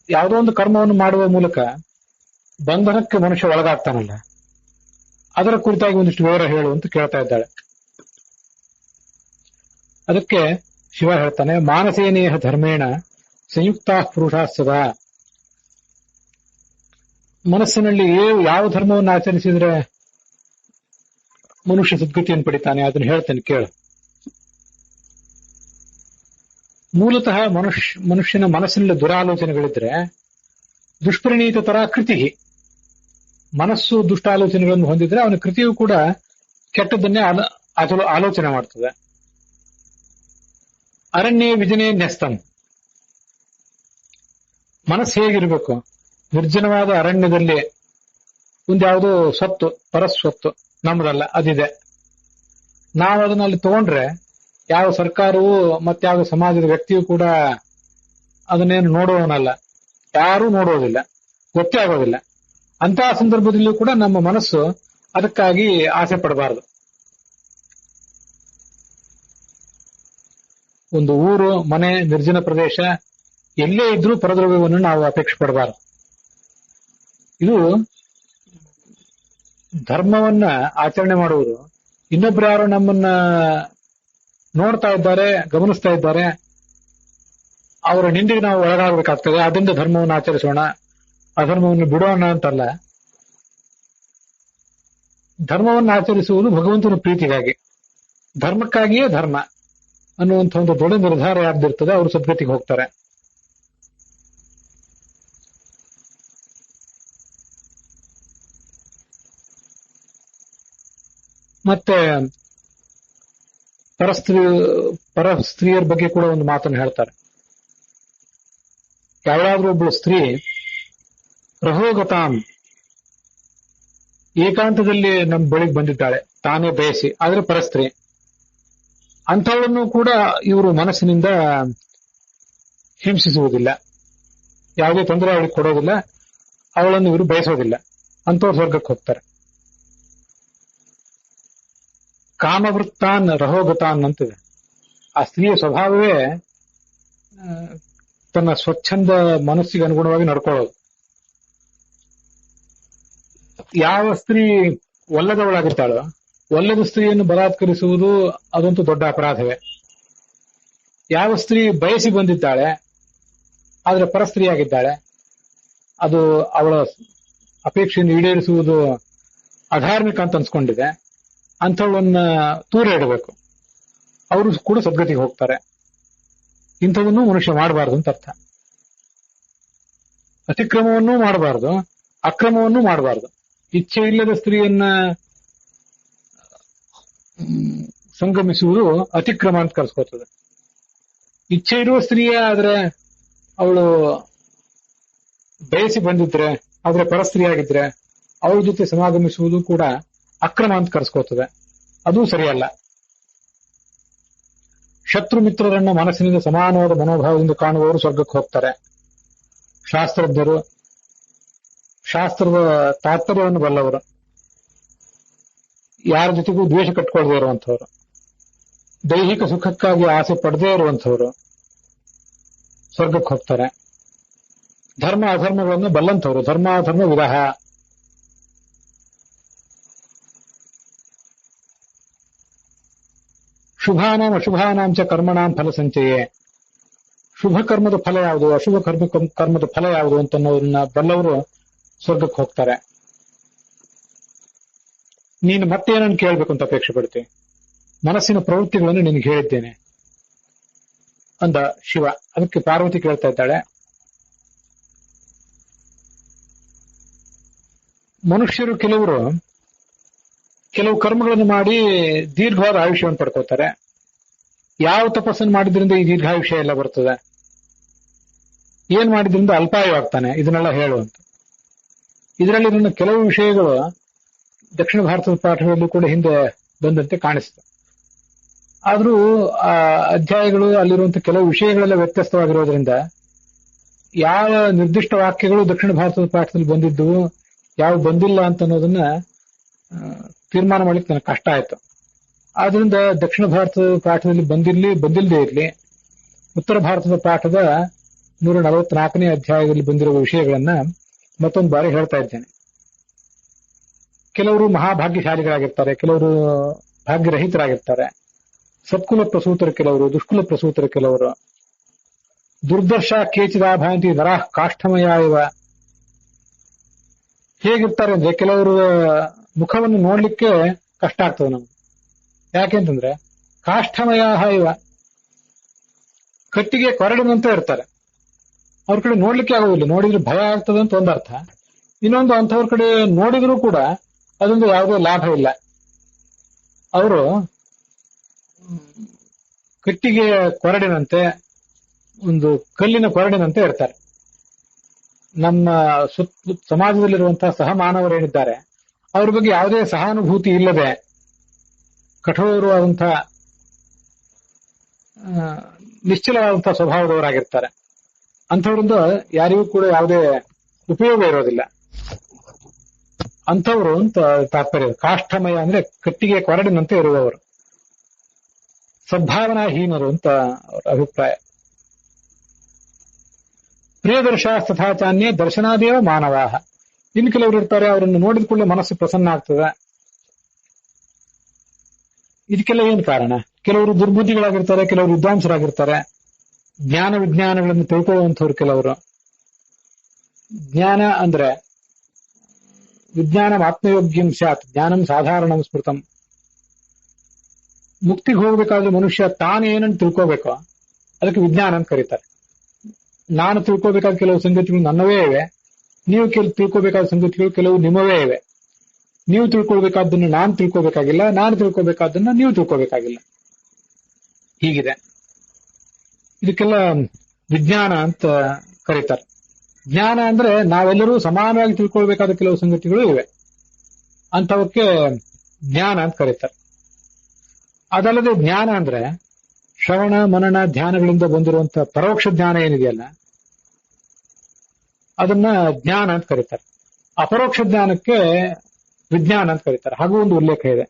ಯಾವುದೋ ಒಂದು ಕರ್ಮವನ್ನು ಮಾಡುವ ಮೂಲಕ ಬಂಧನಕ್ಕೆ ಮನುಷ್ಯ ಒಳಗಾಗ್ತಾನಲ್ಲ, ಅದರ ಕುರಿತಾಗಿ ಒಂದಿಷ್ಟು ವಿವರ ಹೇಳು ಅಂತ ಕೇಳ್ತಾ ಇದ್ದಾಳೆ. ಅದಕ್ಕೆ ಶಿವ ಹೇಳ್ತಾನೆ, ಮಾನಸೇನೇಹ ಧರ್ಮೇಣ ಸಂಯುಕ್ತಾ ಪುರುಷ ಸದಾ. ಮನಸ್ಸಿನಲ್ಲಿ ಯಾವ ಧರ್ಮವನ್ನು ಆಚರಿಸಿದ್ರೆ ಮನುಷ್ಯ ಸದ್ಗತಿಯನ್ನು ಪಡಿತಾನೆ ಅದನ್ನು ಹೇಳ್ತೇನೆ ಕೇಳು. ಮೂಲತಃ ಮನುಷ್ಯನ ಮನಸ್ಸಿನಲ್ಲಿ ದುರಾಲೋಚನೆಗಳಿದ್ರೆ ದುಷ್ಪರಿಣೀತ ತರ ಕೃತಿ. ಮನಸ್ಸು ದುಷ್ಟಾಲೋಚನೆಗಳನ್ನು ಹೊಂದಿದ್ರೆ ಅವನ ಕೃತಿಯು ಕೂಡ ಕೆಟ್ಟದ್ದನ್ನೇ ಆಲೋಚನೆ ಮಾಡ್ತದೆ. ಅರಣ್ಯ ವಿಜನೇ ನ್ಯಸ್ತಂ. ಮನಸ್ಸು ಹೇಗಿರ್ಬೇಕು? ನಿರ್ಜನವಾದ ಅರಣ್ಯದಲ್ಲಿ ಒಂದ್ಯಾವುದೋ ಸ್ವತ್ತು, ಪರಸ್ವತ್ತು ನಮ್ಮದಲ್ಲ, ಅದಿದೆ. ನಾವು ಅದನ್ನ ಅಲ್ಲಿ ತಗೊಂಡ್ರೆ ಯಾವ ಸರ್ಕಾರವೂ ಮತ್ತಾವ ಸಮಾಜದ ವ್ಯಕ್ತಿಯೂ ಕೂಡ ಅದನ್ನೇನು ನೋಡುವವನಲ್ಲ, ಯಾರೂ ನೋಡೋದಿಲ್ಲ, ಗೊತ್ತೇ ಆಗೋದಿಲ್ಲ. ಅಂತಹ ಸಂದರ್ಭದಲ್ಲೂ ಕೂಡ ನಮ್ಮ ಮನಸ್ಸು ಅದಕ್ಕಾಗಿ ಆಸೆ ಪಡಬಾರದು. ಒಂದು ಊರು, ಮನೆ, ನಿರ್ಜನ ಪ್ರದೇಶ ಎಲ್ಲೇ ಇದ್ರೂ ಪರದ್ರವ್ಯವನ್ನು ನಾವು ಅಪೇಕ್ಷೆ ಪಡಬಾರದು. ಇದು ಧರ್ಮವನ್ನ ಆಚರಣೆ ಮಾಡುವುದು. ಇನ್ನೊಬ್ರು ಯಾರು ನಮ್ಮನ್ನ ನೋಡ್ತಾ ಇದ್ದಾರೆ, ಗಮನಿಸ್ತಾ ಇದ್ದಾರೆ, ಅವರ ನಿಂದಿಗೆ ನಾವು ಒಳಗಾಗಬೇಕಾಗ್ತದೆ. ಅದರಿಂದ ಧರ್ಮವನ್ನು ಆಚರಿಸೋಣ, ಅಧರ್ಮವನ್ನು ಬಿಡೋಣ ಅಂತಲ್ಲ. ಧರ್ಮವನ್ನು ಆಚರಿಸುವುದು ಭಗವಂತನ ಪ್ರೀತಿಗಾಗಿ, ಧರ್ಮಕ್ಕಾಗಿಯೇ ಧರ್ಮ ಅನ್ನುವಂಥ ಒಂದು ದೊಡ್ಡ ನಿರ್ಧಾರ ಯಾರ್ದಿರ್ತದೆ ಅವರು ಸದ್ಗತಿಗೆ ಹೋಗ್ತಾರೆ. ಮತ್ತೆ ಪರ ಸ್ತ್ರೀಯರ ಬಗ್ಗೆ ಕೂಡ ಒಂದು ಮಾತನ್ನು ಹೇಳ್ತಾರೆ. ಯಾವ್ದಾದ್ರೂ ಒಬ್ಬಳು ಸ್ತ್ರೀ ರಹೋಗತಾಂ, ಏಕಾಂತದಲ್ಲಿ ನಮ್ಮ ಬಳಿಗೆ ಬಂದಿದ್ದಾಳೆ ತಾನೇ ಬಯಸಿ, ಆದ್ರೆ ಪರಸ್ತ್ರೀ, ಅಂಥವಳನ್ನು ಕೂಡ ಇವರು ಮನಸ್ಸಿನಿಂದ ಹಿಂಸಿಸುವುದಿಲ್ಲ, ಯಾವುದೇ ತೊಂದರೆ ಅವಳಿಗೆ ಕೊಡೋದಿಲ್ಲ, ಅವಳನ್ನು ಇವರು ಬಯಸೋದಿಲ್ಲ. ಅಂಥವ್ರು ಸ್ವರ್ಗಕ್ಕೆ ಹೋಗ್ತಾರೆ. ಕಾಮವೃತ್ತಾನ್ ರಹೋಗತಾನ್ ಅಂತಿದೆ. ಆ ಸ್ತ್ರೀಯ ಸ್ವಭಾವವೇ ತನ್ನ ಸ್ವಚ್ಛಂದ ಮನಸ್ಸಿಗೆ ಅನುಗುಣವಾಗಿ ನಡ್ಕೊಳ್ಳೋದು. ಯಾವ ಸ್ತ್ರೀ ಒಲ್ಲದವಳಾಗಿರ್ತಾಳೋ, ಒಲ್ಲದ ಸ್ತ್ರೀಯನ್ನು ಬಲಾತ್ಕರಿಸುವುದು ಅದಂತೂ ದೊಡ್ಡ ಅಪರಾಧವೇ. ಯಾವ ಸ್ತ್ರೀ ಬಯಸಿ ಬಂದಿದ್ದಾಳೆ ಆದ್ರೆ ಪರಸ್ತ್ರೀಯಾಗಿದ್ದಾಳೆ, ಅದು ಅವಳ ಅಪೇಕ್ಷೆಯನ್ನು ಈಡೇರಿಸುವುದು ಅಧಾರ್ಮಿಕ ಅಂತ ಅನ್ಸ್ಕೊಂಡಿದೆ, ಅಂಥವನ್ನ ದೂರ ಇಡಬೇಕು. ಅವರು ಕೂಡ ಸದ್ಗತಿಗೆ ಹೋಗ್ತಾರೆ. ಇಂಥದನ್ನು ಮನುಷ್ಯ ಮಾಡಬಾರ್ದು ಅಂತ ಅರ್ಥ. ಅತಿಕ್ರಮವನ್ನೂ ಮಾಡಬಾರ್ದು, ಅಕ್ರಮವನ್ನೂ ಮಾಡಬಾರ್ದು. ಇಚ್ಛೆ ಇಲ್ಲದ ಸ್ತ್ರೀಯನ್ನ ಸಂಗಮಿಸುವುದು ಅತಿಕ್ರಮ ಅಂತ ಕರೆಸ್ಕೋತದೆ. ಇಚ್ಛೆ ಇರುವ ಸ್ತ್ರೀಯ ಆದ್ರೆ ಅವಳು ಬಯಸಿ ಬಂದಿದ್ರೆ, ಆದ್ರೆ ಪರಸ್ತ್ರೀಯಾಗಿದ್ರೆ ಅವಳ ಜೊತೆ ಸಮಾಗಮಿಸುವುದು ಕೂಡ ಅಕ್ರಮ ಅಂತ ಕರೆಸ್ಕೋತದೆ. ಅದು ಸರಿಯಲ್ಲ. ಶತ್ರು ಮಿತ್ರರನ್ನ ಮನಸ್ಸಿನಿಂದ ಸಮಾನವಾದ ಮನೋಭಾವದಿಂದ ಕಾಣುವವರು ಸ್ವರ್ಗಕ್ಕೆ ಹೋಗ್ತಾರೆ. ಶಾಸ್ತ್ರಜ್ಞರು, ಶಾಸ್ತ್ರದ ತಾತ್ಪರ್ಯವನ್ನು ಬಲ್ಲವರು, ಯಾರ ಜೊತೆಗೂ ದ್ವೇಷ ಕಟ್ಕೊಳ್ದೇ ಇರುವಂಥವ್ರು, ದೈಹಿಕ ಸುಖಕ್ಕಾಗಿ ಆಸೆ ಪಡದೇ ಇರುವಂಥವ್ರು ಸ್ವರ್ಗಕ್ಕೆ ಹೋಗ್ತಾರೆ. ಧರ್ಮ ಅಧರ್ಮಗಳನ್ನು ಬಲ್ಲಂಥವ್ರು, ಧರ್ಮಾಧರ್ಮ ವಿರಹ. ಶುಭಾನಾಂ ಅಶುಭಾನಾಂ ಚ ಕರ್ಮಣಾಂ ಫಲ ಸಂಚಯೇ. ಶುಭ ಕರ್ಮದ ಫಲ ಯಾವುದು, ಅಶುಭ ಕರ್ಮದ ಫಲ ಯಾವುದು ಅಂತನ್ನೋದನ್ನ ಬಲ್ಲವರು ಸ್ವರ್ಗಕ್ಕೆ ಹೋಗ್ತಾರೆ. ನೀನು ಮತ್ತೇನನ್ನು ಕೇಳಬೇಕು ಅಂತ ಅಪೇಕ್ಷೆ ಪಡ್ತೀನಿ, ಮನಸ್ಸಿನ ಪ್ರವೃತ್ತಿಗಳನ್ನು ನಿನಗೆ ಹೇಳಿದ್ದೇನೆ ಅಂದ ಶಿವ. ಅದಕ್ಕೆ ಪಾರ್ವತಿ ಕೇಳ್ತಾ ಇದ್ದಾಳೆ, ಮನುಷ್ಯರು ಕೆಲವು ಕರ್ಮಗಳನ್ನು ಮಾಡಿ ದೀರ್ಘವಾದ ಆಯುಷ್ಯವನ್ನು ಪಡ್ಕೋತಾರೆ. ಯಾವ ತಪಸ್ಸನ್ನು ಮಾಡಿದ್ರಿಂದ ಈ ದೀರ್ಘಾಯುಷ್ಯ ಎಲ್ಲ ಬರ್ತದೆ, ಏನ್ ಮಾಡಿದ್ರಿಂದ ಅಲ್ಪಾಯುವಾಗ್ತಾನೆ, ಇದನ್ನೆಲ್ಲ ಹೇಳುವಂತ. ಇದರಲ್ಲಿ ನನ್ನ ಕೆಲವು ವಿಷಯಗಳು ದಕ್ಷಿಣ ಭಾರತದ ಪಾಠಗಳಲ್ಲಿ ಕೂಡ ಹಿಂದೆ ಬಂದಂತೆ ಕಾಣಿಸ್ತು. ಆದ್ರೂ ಆ ಅಧ್ಯಾಯಗಳು ಅಲ್ಲಿರುವಂತಹ ಕೆಲವು ವಿಷಯಗಳೆಲ್ಲ ವ್ಯತ್ಯಸ್ತವಾಗಿರೋದ್ರಿಂದ ಯಾವ ನಿರ್ದಿಷ್ಟ ವಾಕ್ಯಗಳು ದಕ್ಷಿಣ ಭಾರತದ ಪಾಠದಲ್ಲಿ ಬಂದಿದ್ದು, ಯಾವ ಬಂದಿಲ್ಲ ಅಂತ ಅನ್ನೋದನ್ನ ತೀರ್ಮಾನ ಮಾಡ್ಲಿಕ್ಕೆ ನನಗೆ ಕಷ್ಟ ಆಯ್ತು. ಆದ್ರಿಂದ ದಕ್ಷಿಣ ಭಾರತದ ಪಾಠದಲ್ಲಿ ಬಂದಿಲ್ಲದೆ ಇರಲಿ, ಉತ್ತರ ಭಾರತದ ಪಾಠದ 144ನೇ ಅಧ್ಯಾಯದಲ್ಲಿ ಬಂದಿರುವ ವಿಷಯಗಳನ್ನ ಮತ್ತೊಂದು ಬಾರಿ ಹೇಳ್ತಾ ಇದ್ದೇನೆ. ಕೆಲವರು ಮಹಾಭಾಗ್ಯಶಾಲಿಗಳಾಗಿರ್ತಾರೆ, ಕೆಲವರು ಭಾಗ್ಯರಹಿತರಾಗಿರ್ತಾರೆ. ಸತ್ಕುಲ ಪ್ರಸೂತರ ಕೆಲವರು, ದುಷ್ಕುಲ ಪ್ರಸೂತರ ಕೆಲವರು. ದುರ್ದರ್ಶ ಕೇಚಿದಾಭಾಂತಿ ನರಃ ಕಾಷ್ಠಮಯ ಇವ. ಹೇಗಿರ್ತಾರೆ ಅಂದ್ರೆ, ಕೆಲವರು ಮುಖವನ್ನು ನೋಡ್ಲಿಕ್ಕೆ ಕಷ್ಟ ಆಗ್ತದೆ ನಮ್ಗೆ. ಯಾಕೆಂತಂದ್ರೆ ಕಾಷ್ಠಮಯ ಇವ, ಕಟ್ಟಿಗೆ ಕೊರಡಿನಂತೆ ಇರ್ತಾರೆ. ಅವ್ರ ಕಡೆ ನೋಡ್ಲಿಕ್ಕೆ ಆಗೋದಿಲ್ಲ, ನೋಡಿದ್ರೆ ಭಯ ಆಗ್ತದೆ ಅಂತ ಒಂದರ್ಥ. ಇನ್ನೊಂದು, ಅಂಥವ್ರ ಕಡೆ ನೋಡಿದ್ರೂ ಕೂಡ ಅದೊಂದು ಯಾವುದೇ ಲಾಭ ಇಲ್ಲ. ಅವರು ಕಟ್ಟಿಗೆ ಕೊರಡಿನಂತೆ, ಒಂದು ಕಲ್ಲಿನ ಕೊರಡಿನಂತೆ ಇರ್ತಾರೆ. ನಮ್ಮ ಸಮಾಜದಲ್ಲಿರುವಂತಹ ಸಹಮಾನವರೇನಿದ್ದಾರೆ ಅವ್ರ ಬಗ್ಗೆ ಯಾವುದೇ ಸಹಾನುಭೂತಿ ಇಲ್ಲದೆ ಕಠೋರವಾದಂತಹ ನಿಶ್ಚಲವಾದಂತಹ ಸ್ವಭಾವದವರಾಗಿರ್ತಾರೆ. ಅಂಥವ್ರಿಂದ ಯಾರಿಗೂ ಕೂಡ ಯಾವುದೇ ಉಪಯೋಗ ಇರೋದಿಲ್ಲ. ಅಂಥವ್ರು ಅಂತ ತಾತ್ಪರ್ಯ. ಕಾಷ್ಠಮಯ ಅಂದ್ರೆ ಕಟ್ಟಿಗೆ ಕೊರಡಿನಂತೆ ಇರುವವರು, ಸದ್ಭಾವನಾಹೀನರು ಅಂತ ಅವರ ಅಭಿಪ್ರಾಯ. ಪ್ರಿಯದರ್ಶ ತಥಾಚಾನ್ಯ ದರ್ಶನಾದೇವ ಮಾನವಾಹ. ಇನ್ನು ಕೆಲವರು ಇರ್ತಾರೆ, ಅವರನ್ನು ನೋಡಿದ ಕೂಡಲೇ ಮನಸ್ಸು ಪ್ರಸನ್ನ ಆಗ್ತದೆ. ಇದಕ್ಕೆಲ್ಲ ಏನ್ ಕಾರಣ? ಕೆಲವರು ದುರ್ಬುದ್ಧಿಗಳಾಗಿರ್ತಾರೆ, ಕೆಲವರು ವಿದ್ವಾಂಸರಾಗಿರ್ತಾರೆ, ಜ್ಞಾನ ವಿಜ್ಞಾನಗಳನ್ನು ತಿಳ್ಕೊಳ್ಳುವಂಥವ್ರು ಕೆಲವರು. ಜ್ಞಾನ ಅಂದ್ರೆ ವಿಜ್ಞಾನಂ ಆತ್ಮಯೋಗ್ಯಂ ಸ್ಯಾತ್ ಜ್ಞಾನಂ ಸಾಧಾರಣಂ ಸ್ಮೃತಂ. ಮುಕ್ತಿಗೆ ಹೋಗ್ಬೇಕಾದ್ರೆ ಮನುಷ್ಯ ತಾನೇನನ್ನು ತಿಳ್ಕೋಬೇಕೋ ಅದಕ್ಕೆ ವಿಜ್ಞಾನ ಅಂತ ಕರೀತಾರೆ. ನಾನು ತಿಳ್ಕೋಬೇಕಾದ ಕೆಲವು ಸಂಗತಿಗಳು ನನ್ನವೇ ಇವೆ, ನೀವು ತಿಳ್ಕೋಬೇಕಾದ ಸಂಗತಿಗಳು ಕೆಲವು ನಿಮ್ಮವೇ ಇವೆ. ನೀವು ತಿಳ್ಕೊಳ್ಬೇಕಾದ್ದನ್ನು ನಾನು ತಿಳ್ಕೋಬೇಕಾಗಿಲ್ಲ, ನಾನು ತಿಳ್ಕೋಬೇಕಾದ್ದನ್ನ ನೀವು ತಿಳ್ಕೋಬೇಕಾಗಿಲ್ಲ. ಹೀಗಿದೆ. ಇದಕ್ಕೆಲ್ಲ ವಿಜ್ಞಾನ ಅಂತ ಕರೀತಾರೆ. ಜ್ಞಾನ ಅಂದ್ರೆ ನಾವೆಲ್ಲರೂ ಸಮಾನವಾಗಿ ತಿಳ್ಕೊಳ್ಬೇಕಾದ ಕೆಲವು ಸಂಗತಿಗಳು ಇವೆ, ಅಂತವಕ್ಕೆ ಜ್ಞಾನ ಅಂತ ಕರೀತಾರೆ. ಅದಲ್ಲದೆ ಜ್ಞಾನ ಅಂದ್ರೆ ಶ್ರವಣ ಮನನ ಧ್ಯಾನಗಳಿಂದ ಬಂದಿರುವಂತಹ ಪರೋಕ್ಷ ಜ್ಞಾನ ಏನಿದೆಯಲ್ಲ, ಅದನ್ನ ಜ್ಞಾನ ಅಂತ ಕರೀತಾರೆ. ಅಪರೋಕ್ಷ ಜ್ಞಾನಕ್ಕೆ ವಿಜ್ಞಾನ ಅಂತ ಕರೀತಾರೆ. ಹಾಗೂ ಒಂದು ಉಲ್ಲೇಖ ಇದೆ,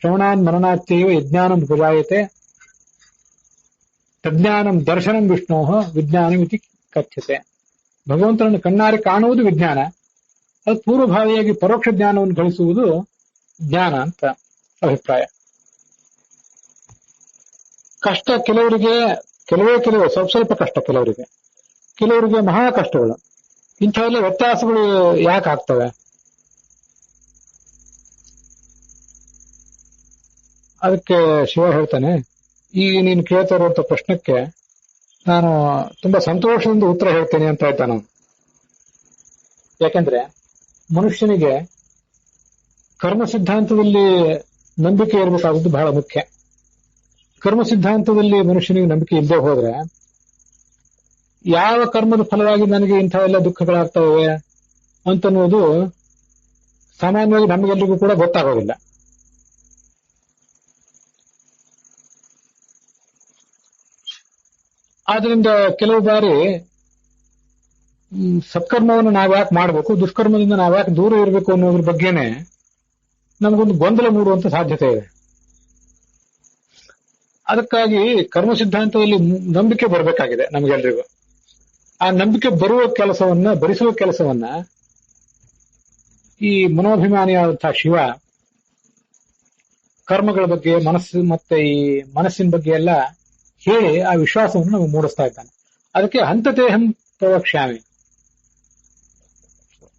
ಶ್ರವಣಾನ್ ಮನನಾಚ್ಯವ ಯಜ್ಞಾನಂ ಪ್ರಜಾಯತೆ ತಜ್ಞಾನಂ ದರ್ಶನಂ ವಿಷ್ಣೋ ವಿಜ್ಞಾನಂ ಇತಿ ಕಥ್ಯತೆ. ಭಗವಂತನನ್ನು ಕಣ್ಣಾರೆ ಕಾಣುವುದು ವಿಜ್ಞಾನ, ಅದು ಪೂರ್ವಭಾವಿಯಾಗಿ ಪರೋಕ್ಷ ಜ್ಞಾನವನ್ನು ಗಳಿಸುವುದು ಜ್ಞಾನ ಅಂತ ಅಭಿಪ್ರಾಯ. ಕಷ್ಟ ಕೆಲವರಿಗೆ, ಕೆಲವೇ ಸ್ವಲ್ಪ ಕಷ್ಟ ಕೆಲವರಿಗೆ ಮಹಾ ಕಷ್ಟಗಳು. ಇಂಥವೆಲ್ಲ ವ್ಯತ್ಯಾಸಗಳು ಯಾಕೆ ಆಗ್ತವೆ? ಅದಕ್ಕೆ ಶಿವ ಹೇಳ್ತಾನೆ, ಈಗ ನೀನು ಕೇಳ್ತಾ ಇರುವಂತ ಪ್ರಶ್ನಕ್ಕೆ ನಾನು ತುಂಬಾ ಸಂತೋಷದಿಂದ ಉತ್ತರ ಹೇಳ್ತೇನೆ ಅಂತ ಹೇಳ್ತಾನೆ. ಯಾಕೆಂದ್ರೆ ಮನುಷ್ಯನಿಗೆ ಕರ್ಮ ಸಿದ್ಧಾಂತದಲ್ಲಿ ನಂಬಿಕೆ ಇರಬೇಕಾದದ್ದು ಬಹಳ ಮುಖ್ಯ. ಕರ್ಮ ಸಿದ್ಧಾಂತದಲ್ಲಿ ಮನುಷ್ಯನಿಗೆ ನಂಬಿಕೆ ಇಲ್ಲದೆ ಹೋದ್ರೆ ಯಾವ ಕರ್ಮದ ಫಲವಾಗಿ ನನಗೆ ಇಂಥವೆಲ್ಲ ದುಃಖಗಳಾಗ್ತವೆ ಅಂತನ್ನುವುದು ಸಾಮಾನ್ಯವಾಗಿ ನಮಗೆಲ್ಲರಿಗೂ ಕೂಡ ಗೊತ್ತಾಗೋದಿಲ್ಲ. ಆದ್ರಿಂದ ಕೆಲವು ಬಾರಿ ಸತ್ಕರ್ಮವನ್ನು ನಾವ್ಯಾಕೆ ಮಾಡಬೇಕು, ದುಷ್ಕರ್ಮದಿಂದ ನಾವ್ಯಾಕೆ ದೂರ ಇರಬೇಕು ಅನ್ನೋದ್ರ ಬಗ್ಗೆನೆ ನಮಗೊಂದು ಗೊಂದಲ ಮೂಡುವಂತ ಸಾಧ್ಯತೆ ಇದೆ. ಅದಕ್ಕಾಗಿ ಕರ್ಮ ಸಿದ್ಧಾಂತದಲ್ಲಿ ನಂಬಿಕೆ ಬರಬೇಕಾಗಿದೆ ನಮಗೆಲ್ಲರಿಗೂ. ಆ ನಂಬಿಕೆ ಭರಿಸುವ ಕೆಲಸವನ್ನ ಈ ಮನೋಭಿಮಾನಿಯಾದಂತಹ ಶಿವ ಕರ್ಮಗಳ ಬಗ್ಗೆ ಮತ್ತೆ ಈ ಮನಸ್ಸಿನ ಬಗ್ಗೆ ಎಲ್ಲ ಹೇಳಿ ಆ ವಿಶ್ವಾಸವನ್ನು ನಮಗೆ ಮೂಡಿಸ್ತಾ ಇದ್ದಾನೆ. ಅದಕ್ಕೆ ಹಂತತೇಹಂ ಪ್ರವಕ್ಷ್ಯಾಮಿ,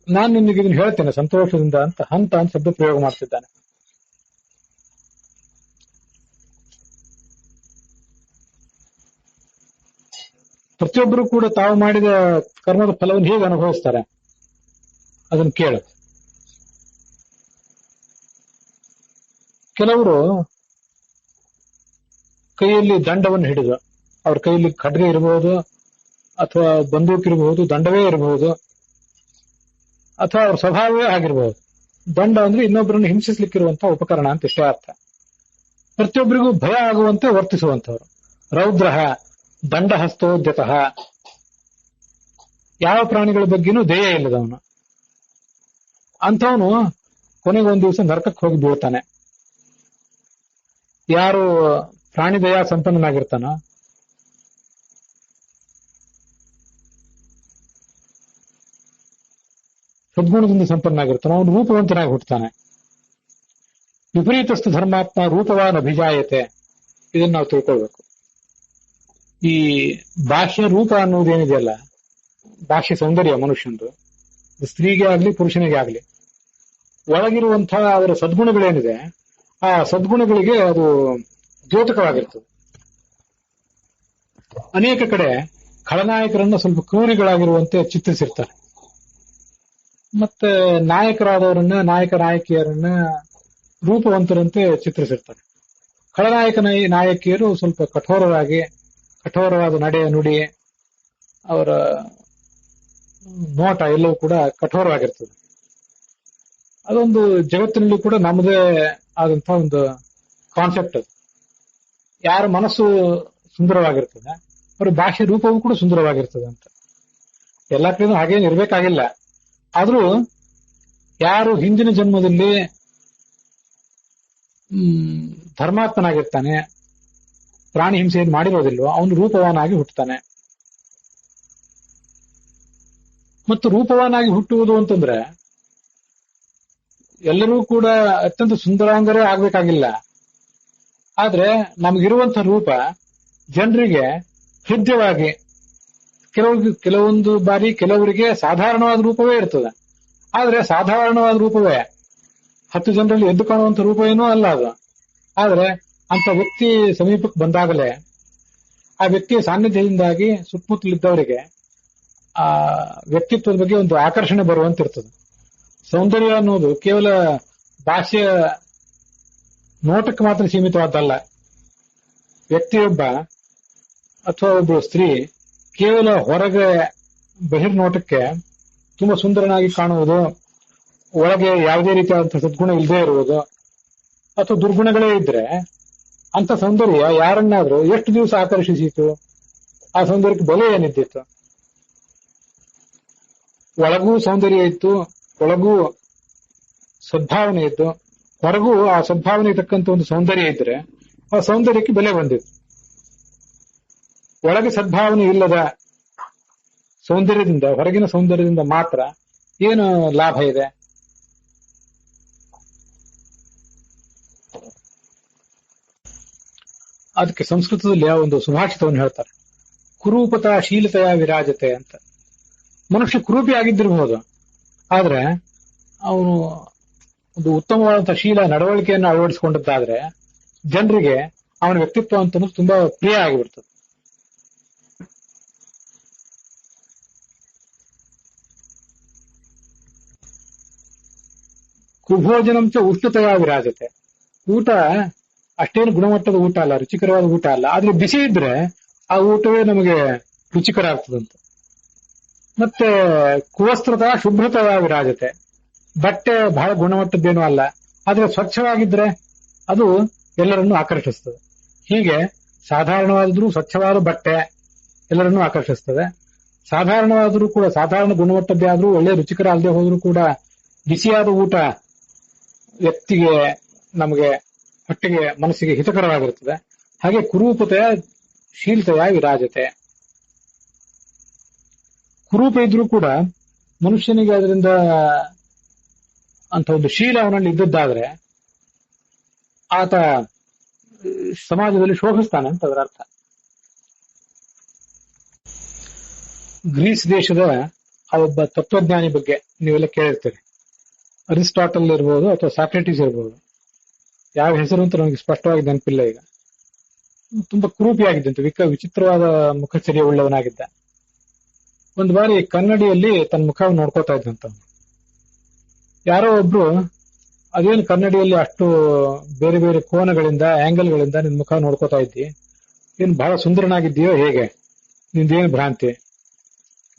ನಾನು ನಿಮಗೆ ಇದನ್ನು ಹೇಳ್ತೇನೆ ಸಂತೋಷದಿಂದ ಅಂತ ಹಂತ ಶಬ್ದ ಪ್ರಯೋಗ ಮಾಡ್ತಿದ್ದಾನೆ. ಪ್ರತಿಯೊಬ್ಬರು ಕೂಡ ತಾವು ಮಾಡಿದ ಕರ್ಮದ ಫಲವನ್ನು ಹೇಗೆ ಅನುಭವಿಸ್ತಾರೆ ಅದನ್ನು ಕೇಳು. ಕೆಲವರು ಕೈಯಲ್ಲಿ ದಂಡವನ್ನು ಹಿಡಿದು, ಅವ್ರ ಕೈಯಲ್ಲಿ ಖಡ್ಗೆ ಇರಬಹುದು, ಅಥವಾ ಬಂದೂಕಿರಬಹುದು, ದಂಡವೇ ಇರಬಹುದು, ಅಥವಾ ಅವ್ರ ಸ್ವಭಾವವೇ ಆಗಿರಬಹುದು. ದಂಡ ಅಂದ್ರೆ ಇನ್ನೊಬ್ಬರನ್ನು ಹಿಂಸಿಸ್ಲಿಕ್ಕಿರುವಂತಹ ಉಪಕರಣ ಅಂತ ಇಷ್ಟೇ ಅರ್ಥ. ಪ್ರತಿಯೊಬ್ಬರಿಗೂ ಭಯ ಆಗುವಂತೆ ವರ್ತಿಸುವಂತವ್ರು. ರೌದ್ರ ದಂಡಹಸ್ತೋದ್ಯತಃ, ಯಾವ ಪ್ರಾಣಿಗಳ ಬಗ್ಗೆನೂ ದಯೆ ಇಲ್ಲದವನು ಅಂಥವನು ಕೊನೆಗೆ ಒಂದ್ ದಿವಸ ನರಕಕ್ಕೆ ಹೋಗಿ ಬೀಳ್ತಾನೆ. ಯಾರು ಪ್ರಾಣಿ ದಯಾ ಸಂಪನ್ನನಾಗಿರ್ತಾನೋ ಸದ್ಗುಣದಿಂದ ಸಂಪನ್ನನಾಗಿರ್ತಾನೋ ಅವನು ರೂಪವಂತನಾಗಿ ಹುಟ್ಟುತ್ತಾನೆ. ವಿಪರೀತಸ್ಥ ಧರ್ಮಾತ್ಮ ರೂಪವಾನ್ ಅಭಿಜಾಯತೆ, ಇದನ್ನ ನಾವು ತಿಳ್ಕೊಳ್ಬೇಕು. ಈ ಬಾಹ್ಯ ರೂಪ ಅನ್ನೋದೇನಿದೆಯಲ್ಲ, ಬಾಹ್ಯ ಸೌಂದರ್ಯ ಮನುಷ್ಯಂದು, ಸ್ತ್ರೀಗೆ ಆಗ್ಲಿ ಪುರುಷನಿಗೆ ಆಗ್ಲಿ, ಒಳಗಿರುವಂತಹ ಅವರ ಸದ್ಗುಣಗಳೇನಿದೆ ಆ ಸದ್ಗುಣಗಳಿಗೆ ಅದು ದ್ಯೋತಕವಾಗಿರ್ತದೆ. ಅನೇಕ ಕಡೆ ಖಳನಾಯಕರನ್ನ ಸ್ವಲ್ಪ ಕ್ರೂರಿಗಳಾಗಿರುವಂತೆ ಚಿತ್ರಿಸಿರ್ತಾರೆ, ಮತ್ತೆ ನಾಯಕರಾದವರನ್ನ ನಾಯಕಿಯರನ್ನ ರೂಪವಂತರಂತೆ ಚಿತ್ರಿಸಿರ್ತಾರೆ. ನಾಯಕಿಯರು ಸ್ವಲ್ಪ ಕಠೋರವಾದ ನಡೆ ನುಡಿ, ಅವರ ನೋಟ ಎಲ್ಲವೂ ಕೂಡ ಕಠೋರವಾಗಿರ್ತದೆ. ಅದೊಂದು ಜಗತ್ತಿನಲ್ಲಿ ಕೂಡ ನಮ್ಮದೇ ಆದಂತಹ ಒಂದು ಕಾನ್ಸೆಪ್ಟ್ ಅದು. ಯಾರ ಮನಸ್ಸು ಸುಂದರವಾಗಿರ್ತದೆ ಅವ್ರ ಬಾಹ್ಯ ರೂಪವೂ ಕೂಡ ಸುಂದರವಾಗಿರ್ತದೆ ಅಂತ. ಎಲ್ಲಾ ಕಡೆನೂ ಹಾಗೇನು ಇರ್ಬೇಕಾಗಿಲ್ಲ. ಆದ್ರೂ ಯಾರು ಹಿಂದಿನ ಜನ್ಮದಲ್ಲಿ ಧರ್ಮಾತ್ಮನಾಗಿರ್ತಾನೆ, ಪ್ರಾಣಿ ಹಿಂಸೆಯನ್ನು ಮಾಡಿರೋದಿಲ್ವೋ ಅವನು ರೂಪವಾನಾಗಿ ಹುಟ್ಟುತ್ತಾನೆ. ಮತ್ತು ರೂಪವಾನಾಗಿ ಹುಟ್ಟುವುದು ಅಂತಂದ್ರೆ ಎಲ್ಲರೂ ಕೂಡ ಅತ್ಯಂತ ಸುಂದರಾಂಗರೇ ಆಗ್ಬೇಕಾಗಿಲ್ಲ. ಆದ್ರೆ ನಮಗಿರುವಂತಹ ರೂಪ ಜನರಿಗೆ ಹೃದಯವಾಗಿ, ಕೆಲವೊಂದು ಬಾರಿ ಕೆಲವರಿಗೆ ಸಾಧಾರಣವಾದ ರೂಪವೇ ಇರ್ತದೆ. ಆದ್ರೆ ಸಾಧಾರಣವಾದ ರೂಪವೇ 10 ಜನರಲ್ಲಿ ಎದ್ದು ಕಾಣುವಂತ ರೂಪ ಏನೂ ಅಲ್ಲ ಅದು. ಆದ್ರೆ ಅಂತ ವ್ಯಕ್ತಿ ಸಮೀಪಕ್ಕೆ ಬಂದಾಗಲೇ ಆ ವ್ಯಕ್ತಿಯ ಸಾನ್ನಿಧ್ಯದಿಂದಾಗಿ ಸುತ್ತಮುತ್ತಲಿದ್ದವರಿಗೆ ಆ ವ್ಯಕ್ತಿತ್ವದ ಬಗ್ಗೆ ಒಂದು ಆಕರ್ಷಣೆ ಬರುವಂತಿರ್ತದೆ. ಸೌಂದರ್ಯ ಅನ್ನೋದು ಕೇವಲ ಭಾಷೆಯ ನೋಟಕ್ಕೆ ಮಾತ್ರ ಸೀಮಿತವಾದಲ್ಲ. ವ್ಯಕ್ತಿಯೊಬ್ಬ ಅಥವಾ ಒಬ್ಬ ಸ್ತ್ರೀ ಕೇವಲ ಹೊರಗೆ ಬಹಿರ್ನೋಟಕ್ಕೆ ತುಂಬಾ ಸುಂದರನಾಗಿ ಕಾಣುವುದು, ಒಳಗೆ ಯಾವುದೇ ರೀತಿಯಾದಂತಹ ಸದ್ಗುಣ ಇಲ್ಲದೆ ಇರುವುದು ಅಥವಾ ದುರ್ಗುಣಗಳೇ ಇದ್ರೆ ಅಂತ ಸೌಂದರ್ಯ ಯಾರನ್ನಾದ್ರೂ ಎಷ್ಟು ದಿವಸ ಆಕರ್ಷಿಸಿತು? ಆ ಸೌಂದರ್ಯಕ್ಕೆ ಬೆಲೆ ಏನಿದ್ದಿತ್ತು? ಒಳಗೂ ಸೌಂದರ್ಯ ಇತ್ತು, ಒಳಗೂ ಸದ್ಭಾವನೆ ಇತ್ತು, ಹೊರಗೂ ಆ ಸದ್ಭಾವನೆ ತಕ್ಕಂತ ಒಂದು ಸೌಂದರ್ಯ ಇದ್ರೆ ಆ ಸೌಂದರ್ಯಕ್ಕೆ ಬೆಲೆ ಬಂದಿತ್ತು. ಒಳಗೆ ಸದ್ಭಾವನೆ ಇಲ್ಲದ ಸೌಂದರ್ಯದಿಂದ, ಹೊರಗಿನ ಸೌಂದರ್ಯದಿಂದ ಮಾತ್ರ ಏನು ಲಾಭ ಇದೆ? ಅದಕ್ಕೆ ಸಂಸ್ಕೃತದಲ್ಲಿ ಒಂದು ಸುಭಾಷಿತವನ್ನು ಹೇಳ್ತಾರೆ, ಕುರೂಪತಾ ಶೀಲತೆಯ ವಿರಾಜತೆ ಅಂತ. ಮನುಷ್ಯ ಕುರೂಪಿ ಆಗಿದ್ದಿರಬಹುದು, ಆದ್ರೆ ಅವನು ಒಂದು ಉತ್ತಮವಾದಂತಹ ಶೀಲ ನಡವಳಿಕೆಯನ್ನು ಅಳವಡಿಸಿಕೊಂಡದ್ದಾದ್ರೆ ಜನರಿಗೆ ಅವನ ವ್ಯಕ್ತಿತ್ವ ಅಂತ ತುಂಬಾ ಪ್ರಿಯ ಆಗಿಬಿಡ್ತದೆ. ಕುಭೋಜನಂಚ ಉಷ್ಣತೆಯ ವಿರಾಜತೆ. ಊಟ ಅಷ್ಟೇನು ಗುಣಮಟ್ಟದ ಊಟ ಅಲ್ಲ, ರುಚಿಕರವಾದ ಊಟ ಅಲ್ಲ, ಆದ್ರೆ ಬಿಸಿ ಇದ್ರೆ ಆ ಊಟವೇ ನಮಗೆ ರುಚಿಕರ ಆಗ್ತದಂತ. ಮತ್ತೆ ಕುವಸ್ತ್ರತ ಶುಭ್ರತೆಯ ವಿರಾಜತೆ. ಬಟ್ಟೆ ಬಹಳ ಗುಣಮಟ್ಟದ್ದೇನೂ ಅಲ್ಲ, ಆದ್ರೆ ಸ್ವಚ್ಛವಾಗಿದ್ರೆ ಅದು ಎಲ್ಲರನ್ನೂ ಆಕರ್ಷಿಸ್ತದೆ. ಹೀಗೆ ಸಾಧಾರಣವಾದ್ರೂ ಸ್ವಚ್ಛವಾದ ಬಟ್ಟೆ ಎಲ್ಲರನ್ನೂ ಆಕರ್ಷಿಸ್ತದೆ. ಸಾಧಾರಣವಾದರೂ ಕೂಡ, ಸಾಧಾರಣ ಗುಣಮಟ್ಟದ್ದೇ ಆದ್ರೂ, ಒಳ್ಳೆ ರುಚಿಕರ ಅಲ್ಲದೆ ಹೋದ್ರೂ ಕೂಡ ಬಿಸಿಯಾದ ಊಟ ವ್ಯಕ್ತಿಗೆ, ನಮಗೆ ಹೊಟ್ಟೆಗೆ, ಮನಸ್ಸಿಗೆ ಹಿತಕರವಾಗಿರುತ್ತದೆ. ಹಾಗೆ ಕುರೂಪತೆಯ ಶೀಲತೆಯ ವಿರಾಜತೆ. ಕುರೂಪ ಇದ್ರೂ ಕೂಡ ಮನುಷ್ಯನಿಗೆ ಅದರಿಂದ ಅಂತ ಒಂದು ಶೀಲ ಅವನಲ್ಲಿ ಇದ್ದದ್ದಾದ್ರೆ ಆತ ಸಮಾಜದಲ್ಲಿ ಶೋಭಿಸ್ತಾನೆ ಅಂತ ಅದರ ಅರ್ಥ. ಗ್ರೀಸ್ ದೇಶದ ಒಬ್ಬ ತತ್ವಜ್ಞಾನಿ ಬಗ್ಗೆ ನೀವೆಲ್ಲ ಕೇಳಿರ್ತೀರಿ. ಅರಿಸ್ಟಾಟಲ್ ಇರ್ಬೋದು ಅಥವಾ ಸಾಕ್ರೆಟಿಸ್ ಇರ್ಬೋದು, ಯಾವ ಹೆಸರು ಅಂತ ನನಗೆ ಸ್ಪಷ್ಟವಾಗಿ ನೆನಪಿಲ್ಲ ಈಗ. ತುಂಬಾ ಕುರೂಪಿಯಾಗಿದ್ದಂತೆ, ವಿಚಿತ್ರವಾದ ಮುಖಚರ್ಯ ಉಳ್ಳವನಾಗಿದ್ದ. ಒಂದು ಬಾರಿ ಕನ್ನಡಿಯಲ್ಲಿ ತನ್ನ ಮುಖವನ್ನು ನೋಡ್ಕೋತಾ ಇದ್ದಂತ ಯಾರೋ ಒಬ್ರು, ಅದೇನು ಕನ್ನಡಿಯಲ್ಲಿ ಅಷ್ಟು ಬೇರೆ ಬೇರೆ ಕೋನಗಳಿಂದ, ಆಂಗಲ್ಗಳಿಂದ ನಿನ್ ಮುಖ ನೋಡ್ಕೋತಾ ಇದ್ದಿ, ಏನ್ ಬಹಳ ಸುಂದರನಾಗಿದ್ದೀಯೋ ಹೇಗೆ, ನಿಂದೇನು ಭ್ರಾಂತಿ,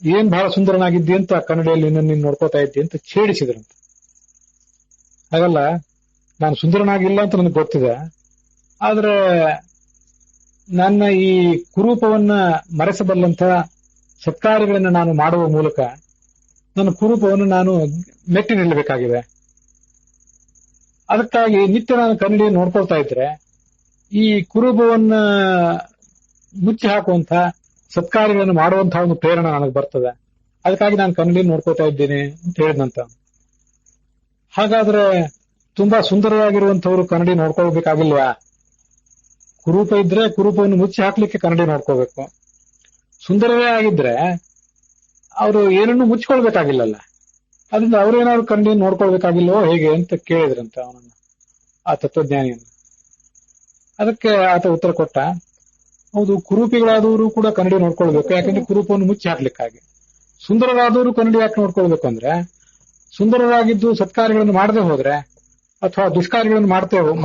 ಏನ್ ಬಹಳ ಸುಂದರನಾಗಿದ್ದಿ ಅಂತ ಕನ್ನಡಿಯಲ್ಲಿ ನೀನ್ ನೋಡ್ಕೋತಾ ಇದ್ದಿ ಅಂತ ಛೇಡಿಸಿದ್ರಂತ. ಹಾಗಲ್ಲ, ನಾನು ಸುಂದರನಾಗಿಲ್ಲ ಅಂತ ನನಗೆ ಗೊತ್ತಿದೆ, ಆದ್ರೆ ನನ್ನ ಈ ಕುರೂಪವನ್ನ ಮರೆಸಬಲ್ಲಂತ ಸತ್ಕಾರ್ಯಗಳನ್ನು ನಾನು ಮಾಡುವ ಮೂಲಕ ನನ್ನ ಕುರೂಪವನ್ನು ನಾನು ಮೆಟ್ಟಿ ನಿಲ್ಲಬೇಕಾಗಿದೆ. ಅದಕ್ಕಾಗಿ ನಿತ್ಯ ನಾನು ಕನ್ನಡಿಯನ್ನು ನೋಡ್ಕೊಳ್ತಾ ಇದ್ರೆ ಈ ಕುರುಬವನ್ನ ಮುಚ್ಚಿ ಹಾಕುವಂತ ಸತ್ಕಾರ್ಯಗಳನ್ನು ಮಾಡುವಂತಹ ಒಂದು ಪ್ರೇರಣೆ ನನಗೆ ಬರ್ತದೆ. ಅದಕ್ಕಾಗಿ ನಾನು ಕನ್ನಡಿಯನ್ನು ನೋಡ್ಕೋತಾ ಇದ್ದೀನಿ ಅಂತ ಹೇಳಿದಂತ. ಹಾಗಾದ್ರೆ ತುಂಬಾ ಸುಂದರವಾಗಿರುವಂತವ್ರು ಕನ್ನಡಿ ನೋಡ್ಕೊಳ್ಬೇಕಾಗಿಲ್ವಾ? ಕುರೂಪ ಇದ್ರೆ ಕುರೂಪವನ್ನು ಮುಚ್ಚಿ ಹಾಕ್ಲಿಕ್ಕೆ ಕನ್ನಡಿ ನೋಡ್ಕೋಬೇಕು. ಸುಂದರವೇ ಆಗಿದ್ರೆ ಅವರು ಏನನ್ನು ಮುಚ್ಕೊಳ್ಬೇಕಾಗಿಲ್ಲಲ್ಲ, ಅದರಿಂದ ಅವ್ರೇನಾದ್ರು ಕನ್ನಡಿಯನ್ನು ನೋಡ್ಕೊಳ್ಬೇಕಾಗಿಲ್ವೋ ಹೇಗೆ ಅಂತ ಕೇಳಿದ್ರಂತ ಅವನನ್ನ, ಆ ತತ್ವಜ್ಞಾನಿಯನ್ನು. ಅದಕ್ಕೆ ಆತ ಉತ್ತರ ಕೊಟ್ಟ, ಹೌದು, ಕುರೂಪಿಗಳಾದವರು ಕೂಡ ಕನ್ನಡಿ ನೋಡ್ಕೊಳ್ಬೇಕು, ಯಾಕಂದ್ರೆ ಕುರೂಪವನ್ನು ಮುಚ್ಚಿ ಹಾಕ್ಲಿಕ್ಕಾಗಿ. ಸುಂದರರಾದವರು ಕನ್ನಡಿ ಯಾಕೆ ನೋಡ್ಕೊಳ್ಬೇಕು ಅಂದ್ರೆ, ಸುಂದರರಾಗಿದ್ದು ಸತ್ಕಾರ್ಯಗಳನ್ನು ಮಾಡದೆ ಹೋದ್ರೆ ಅಥವಾ ದುಷ್ಕಾರ್ಯಗಳನ್ನು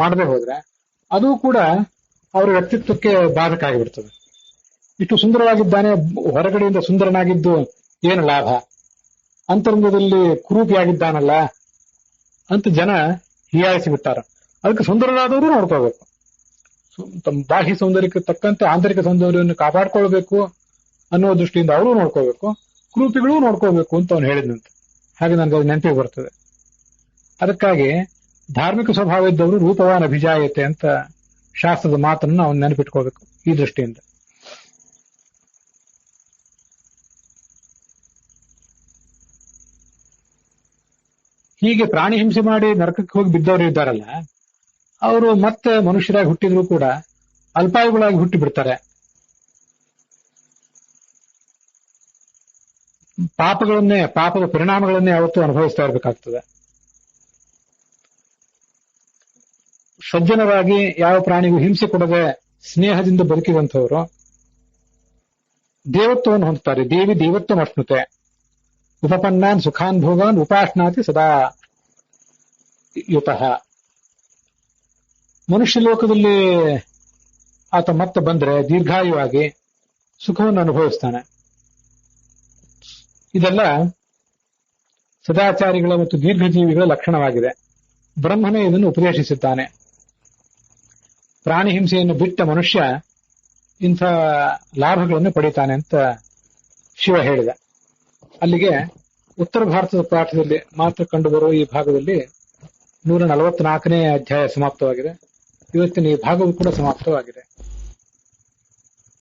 ಮಾಡದೆ ಹೋದ್ರೆ ಅದು ಕೂಡ ಅವರ ವ್ಯಕ್ತಿತ್ವಕ್ಕೆ ಬಾಧಕ ಆಗಿಬಿಡ್ತದೆ. ಇಷ್ಟು ಸುಂದರವಾಗಿದ್ದಾನೆ, ಹೊರಗಡೆಯಿಂದ ಸುಂದರನಾಗಿದ್ದು ಏನು ಲಾಭ, ಅಂತರಂಗದಲ್ಲಿ ಕುರೂಪಿಯಾಗಿದ್ದಾನಲ್ಲ ಅಂತ ಜನ ಹೀಯಾಳಿಸಿ ಬಿಟ್ಟಾರ. ಅದಕ್ಕೆ ಸುಂದರರಾದವರು ನೋಡ್ಕೋಬೇಕು, ತಮ್ಮ ಬಾಹ್ಯ ಸೌಂದರ್ಯಕ್ಕೆ ತಕ್ಕಂತೆ ಆಂತರಿಕ ಸೌಂದರ್ಯವನ್ನು ಕಾಪಾಡ್ಕೊಳ್ಬೇಕು ಅನ್ನೋ ದೃಷ್ಟಿಯಿಂದ ಅವರು ನೋಡ್ಕೋಬೇಕು, ಕುರೂಪಿಗಳು ನೋಡ್ಕೋಬೇಕು ಅಂತ ಅವನು ಹೇಳಿದಂತೆ. ಹಾಗೆ ನನಗೆ ಅದು ನೆನಪಿಗೆ ಬರ್ತದೆ. ಅದಕ್ಕಾಗಿ ಧಾರ್ಮಿಕ ಸ್ವಭಾವ ಇದ್ದವರು ರೂಪವಾನ್ ಅಭಿಜಾಯತೆ ಅಂತ ಶಾಸ್ತ್ರದ ಮಾತನ್ನು ಅವನು ನೆನಪಿಟ್ಕೋಬೇಕು ಈ ದೃಷ್ಟಿಯಿಂದ. ಹೀಗೆ ಪ್ರಾಣಿ ಹಿಂಸೆ ಮಾಡಿ ನರಕಕ್ಕೆ ಹೋಗಿ ಬಿದ್ದವರು ಇದ್ದಾರಲ್ಲ, ಅವರು ಮತ್ತೆ ಮನುಷ್ಯರಾಗಿ ಹುಟ್ಟಿದ್ರು ಕೂಡ ಅಲ್ಪಾಯುಗಳಾಗಿ ಹುಟ್ಟಿ ಬಿಡ್ತಾರೆ. ಪಾಪದ ಪರಿಣಾಮಗಳನ್ನೇ ಯಾವತ್ತೂ ಅನುಭವಿಸ್ತಾ ಇರಬೇಕಾಗ್ತದೆ. ಸಜ್ಜನರಾಗಿ ಯಾವ ಪ್ರಾಣಿಗೂ ಹಿಂಸೆ ಕೊಡದೆ ಸ್ನೇಹದಿಂದ ಬದುಕಿದಂಥವರು ದೇವತ್ವವನ್ನು ಹೊಂದುತ್ತಾರೆ. ದೇವಿ ದೇವತ್ವ ಅಶ್ನುತೆ ಉಪಪನ್ನಾನ್ ಸುಖಾನ್ ಭೋಗಾನ್ ಉಪಾಶ್ನಾತಿ ಸದಾ ಯುತಃ. ಮನುಷ್ಯ ಲೋಕದಲ್ಲಿ ಆತ ಮತ್ತೆ ಬಂದ್ರೆ ದೀರ್ಘಾಯುವಾಗಿ ಸುಖವನ್ನು ಅನುಭವಿಸ್ತಾನೆ. ಇದೆಲ್ಲ ಸದಾಚಾರಿಗಳ ಮತ್ತು ದೀರ್ಘಜೀವಿಗಳ ಲಕ್ಷಣವಾಗಿದೆ. ಬ್ರಹ್ಮನೇ ಇದನ್ನು ಉಪದೇಶಿಸಿದ್ದಾನೆ. ಪ್ರಾಣಿ ಹಿಂಸೆಯನ್ನು ಬಿಟ್ಟ ಮನುಷ್ಯ ಇಂಥ ಲಾಭಗಳನ್ನು ಪಡಿತಾನೆ ಅಂತ ಶಿವ ಹೇಳಿದ. ಅಲ್ಲಿಗೆ ಉತ್ತರ ಭಾರತದ ಪಾಠದಲ್ಲಿ ಮಾತ್ರ ಕಂಡುಬರುವ ಈ ಭಾಗದಲ್ಲಿ 144ನೇ ಅಧ್ಯಾಯ ಸಮಾಪ್ತವಾಗಿದೆ. ಇವತ್ತಿನ ಈ ಭಾಗವೂ ಕೂಡ ಸಮಾಪ್ತವಾಗಿದೆ.